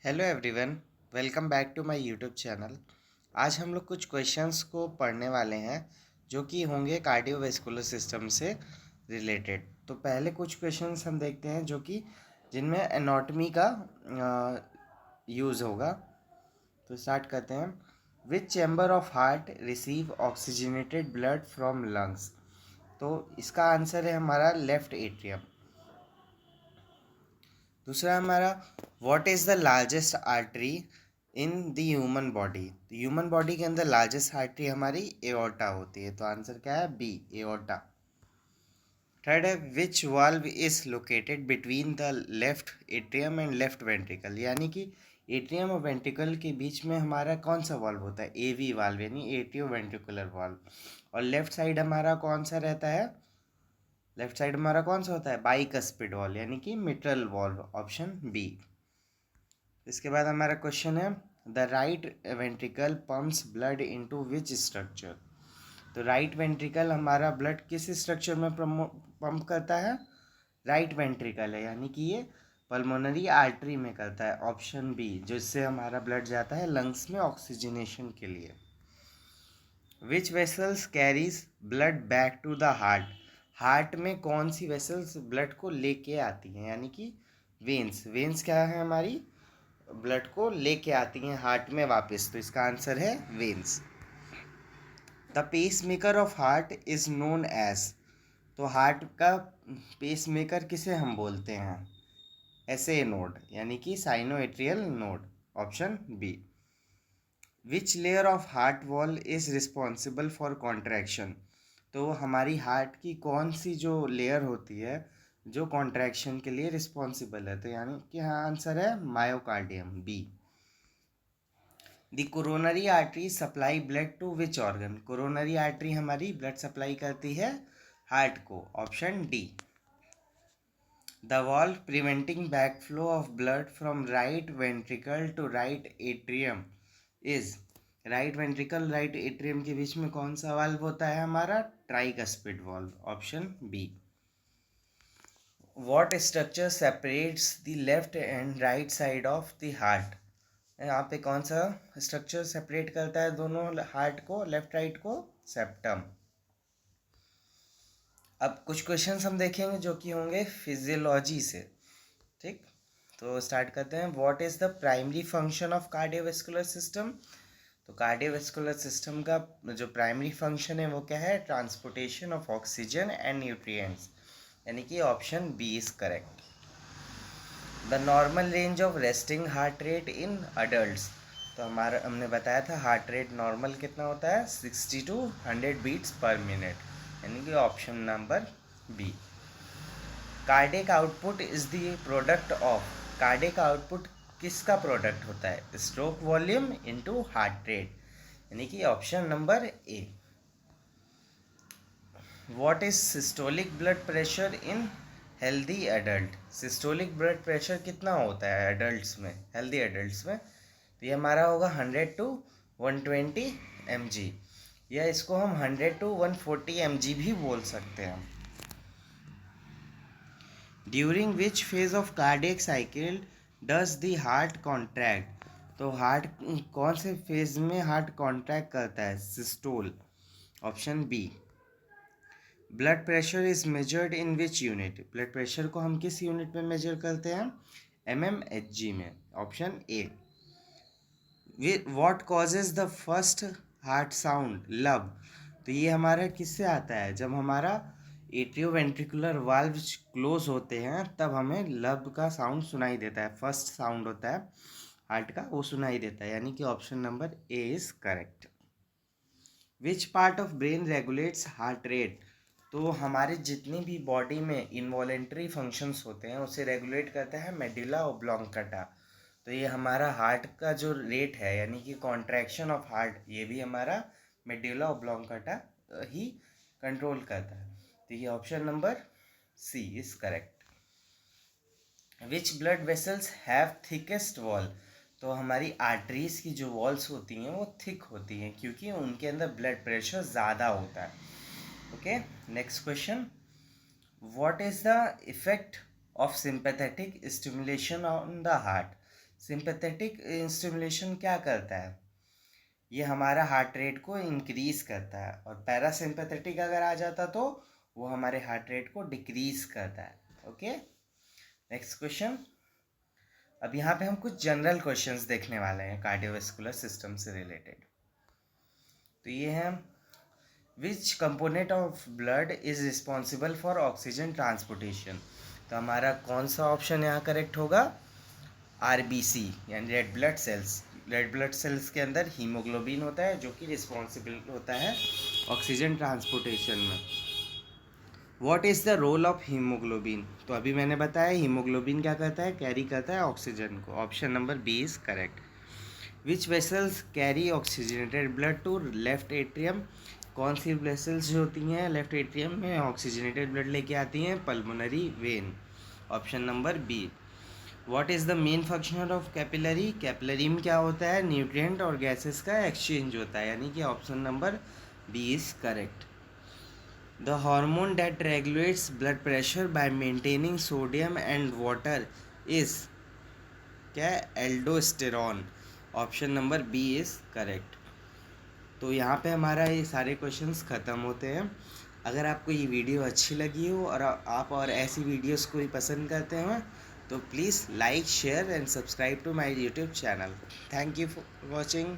Hello everyone, welcome back to my YouTube channel. आज हम लोग कुछ क्वेश्चंस को पढ़ने वाले हैं जो कि होंगे कार्डियोवैस्कुलर सिस्टम से रिलेटेड। तो पहले कुछ क्वेश्चंस हम देखते हैं जो कि जिनमें एनाटॉमी का यूज़ होगा। तो स्टार्ट करते हैं। Which chamber of heart receive oxygenated blood from lungs. तो इसका आंसर है हमारा लेफ्ट एट्रियम। दूसरा हमारा what is the largest artery in the human body. Human body के अंदर लार्जेस्ट आर्टरी हमारी एओर्टा होती है, तो आंसर क्या है? B, aorta. थर्ड है which valve is located between the left atrium and left ventricle. यानी कि एट्रियम और वेंट्रिकल के बीच में हमारा कौन सा वाल्व होता है? एवी वाल्व, यानी एट्रियो वेंट्रिकुलर वाल्व। और लेफ्ट साइड हमारा कौन सा रहता है? लेफ्ट साइड हमारा कौन सा होता है? बाइकस्पिड वॉल्व, यानी कि मिट्रल वॉल्व, ऑप्शन बी। इसके बाद हमारा क्वेश्चन है the right ventricle pumps blood into which structure. तो राइट वेंट्रिकल हमारा ब्लड किस स्ट्रक्चर में पंप करता है? राइट वेंट्रिकल है, यानी कि ये पल्मोनरी आर्टरी में करता है, ऑप्शन बी, जिससे हमारा ब्लड जाता है लंग्स में ऑक्सीजनेशन के लिए। Which vessels carries blood back to the heart. Heart में कौन सी वेसल्स ब्लड को लेके आती हैं? यानी कि वेन्स। वेन्स क्या है हमारी? ब्लड को लेके आती हैं हार्ट में वापस, तो इसका आंसर है veins. The pace maker of heart is known as. तो हार्ट का पेस मेकर किसे हम बोलते हैं? एसए नोड, यानी कि sinoatrial node, option B. Which layer of heart wall is responsible for contraction. तो हमारी हार्ट की कौन सी जो लेयर होती है जो कॉन्ट्रैक्शन के लिए रिस्पॉन्सिबल है? तो यानी कि हाँ, आंसर है myocardium, B. The coronary artery supply blood to which organ. Coronary artery हमारी ब्लड सप्लाई करती है हार्ट को, option D. The valve preventing backflow of blood from right ventricle to right atrium is. Right ventricle right atrium के बीच में कौन सा valve होता है हमारा? Tricuspid valve, option B. What structure separates the left and right side of the heart. यहाँ पे कौन सा स्ट्रक्चर सेपरेट करता है दोनों हार्ट को, लेफ्ट राइट को? सेप्टम। अब कुछ क्वेश्चंस हम देखेंगे जो कि होंगे फिजियोलॉजी से, ठीक। तो स्टार्ट करते हैं। What is the primary function of cardiovascular system. तो कार्डियोवैस्कुलर सिस्टम का जो प्राइमरी फंक्शन है वो क्या है? Transportation of oxygen and nutrients, यानी कि option B is correct. The normal range of resting heart rate in adults. तो हमारा हमने बताया था हार्ट रेट नॉर्मल कितना होता है? 60 to 100 बीट्स पर मिनट, यानी कि option number B. Cardiac output is the product of. Cardiac output किसका प्रोडक्ट होता है? Stroke volume into heart rate, यानी कि option number A. What is systolic blood pressure in healthy adult. Systolic blood pressure कितना होता है adults में, healthy adults में? तो ये हमारा होगा 100 to 120 mg, या इसको हम 100 to 140 mg भी बोल सकते हैं। During which phase of cardiac cycle does the heart contract. तो हार्ट कौन से फेज में हार्ट कॉन्ट्रैक्ट करता है? Systole, option B. Blood pressure is measured in which unit. Blood pressure को हम किस यूनिट में मेजर करते हैं? mmHg में, option A. What causes the first heart sound? लब। तो ये हमारा किससे आता है? जब हमारा एट्रियोवेंट्रिकुलर वाल्व क्लोज होते हैं तब हमें लब का साउंड सुनाई देता है, फर्स्ट साउंड होता है हार्ट का, वो सुनाई देता है, यानी कि option number A is correct. Which part of brain regulates heart rate. तो हमारे जितनी भी बॉडी में इनवॉलेंट्री फंक्शंस होते हैं उसे रेगुलेट करता है मेडुला ओब्लोंगेटा। तो ये हमारा हार्ट का जो रेट है, यानी कि कॉन्ट्रैक्शन ऑफ हार्ट, ये भी हमारा मेडुला ओब्लोंगेटा ही कंट्रोल करता है, तो ये option number C is correct. Which blood vessels have thickest wall. तो हमारी आर्टरीज की जो वॉल्स होती हैं वो थिक होती हैं क्योंकि उनके अंदर ब्लड प्रेशर ज़्यादा होता है। Okay, next question. What is the effect of sympathetic stimulation on the heart. Sympathetic stimulation क्या करता है, ये हमारा हार्ट रेट को इंक्रीज करता है, और पैरासिम्पैथेटिक अगर आ जाता तो वो हमारे हार्ट रेट को डिक्रीज करता है। Okay, next question. अब यहाँ पे हम कुछ जनरल क्वेश्चंस देखने वाले हैं कार्डियोवैस्कुलर सिस्टम से रिलेटेड। तो ये है, विच component of blood is responsible for oxygen transportation. तो हमारा कौन सा ऑप्शन यहाँ करेक्ट होगा, आरबीसी यानी red blood cells. Red blood cells के अंदर हीमोग्लोबिन होता है जो कि रिस्पॉन्सिबल होता है ऑक्सीजन ट्रांसपोर्टेशन में। What is the role of haemoglobin. तो अभी मैंने बताया हीमोग्लोबिन क्या करता है, कैरी करता है ऑक्सीजन को। Option number B is correct. Which vessels carry oxygenated blood to left atrium. कौन सी वेसल्स जो होती हैं लेफ्ट एट्रियम में ऑक्सीजनेटेड ब्लड लेके आती हैं, pulmonary vein. Option number B. What is the main function of capillary. Capillary में क्या होता है, न्यूट्रिएंट और गैसेस का एक्सचेंज होता है, यानी कि option number B is correct. The hormone that regulates blood pressure by maintaining sodium and water is क्या, aldosterone. Option number B is correct. तो यहाँ पे हमारा ये सारे क्वेश्चंस ख़त्म होते हैं। अगर आपको ये वीडियो अच्छी लगी हो और आप और ऐसी वीडियोस को ही पसंद करते हो तो please like share and subscribe to my YouTube channel. Thank you for watching.